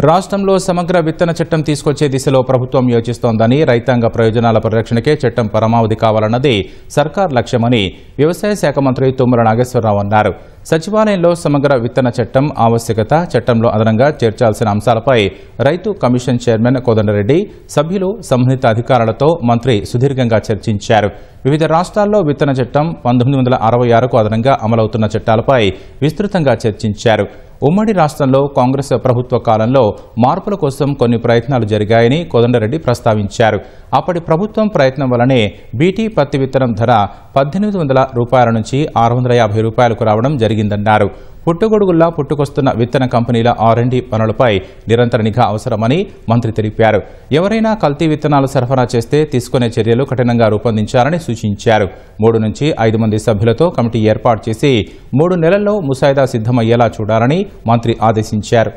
రాష్ట్రంలో సమగ్ర విత్తన చట్టం తీసుకొచ్చే దిశలో ప్రభుత్వం యోచిస్తోందని, రైతాంగ ప్రయోజనాల పరిరక్షణకే చట్టం పరమావధి కావాలన్నది సర్కార్ లక్ష్యమని వ్యవసాయ శాఖ మంత్రి తుమ్మల నాగేశ్వరరావు అన్నారు. సచివాలయంలో సమగ్ర విత్తన చట్టం ఆవశ్యకత, చట్టంలో అదనంగా చేర్చాల్సిన అంశాలపై రైతు కమిషన్ చైర్మన్ కోదండరెడ్డి, సభ్యులు, సంబంధిత అధికారులతో మంత్రి సుదీర్ఘంగా చర్చించారు. వివిధ రాష్ట్రాల్లో విత్తన చట్టం 1966కు అదనంగా అమలవుతున్న చట్టాలపై విస్తృతంగా చర్చించారు. ఉమ్మడి రాష్ట్రంలో కాంగ్రెస్ ప్రభుత్వ కాలంలో మార్పుల కోసం కొన్ని ప్రయత్నాలు జరిగాయని కోదండరెడ్డి ప్రస్తావించారు. అప్పటి ప్రభుత్వం ప్రయత్నం వల్లనే బీటీ పత్తి విత్తనం ధర 1800 రూపాయల నుంచి 650 రూపాయలకు రావడం జరిగిందన్నారు. పుట్టుగొడుగుల్లా పుట్టుకొస్తున్న విత్తన కంపెనీల R&D పనులపై నిరంతర నిఘా అవసరమని మంత్రి తెలిపారు. ఎవరైనా కల్తీ విత్తనాలు సరఫరా చేస్తే తీసుకునే చర్యలు కఠినంగా రూపొందించాలని సూచించారు. 3 నుంచి 5 మంది సభ్యులతో కమిటీ ఏర్పాటు చేసి 3 నెలల్లో ముసాయిదా సిద్ధమయ్యేలా చూడాలని మంత్రి ఆదేశించారు.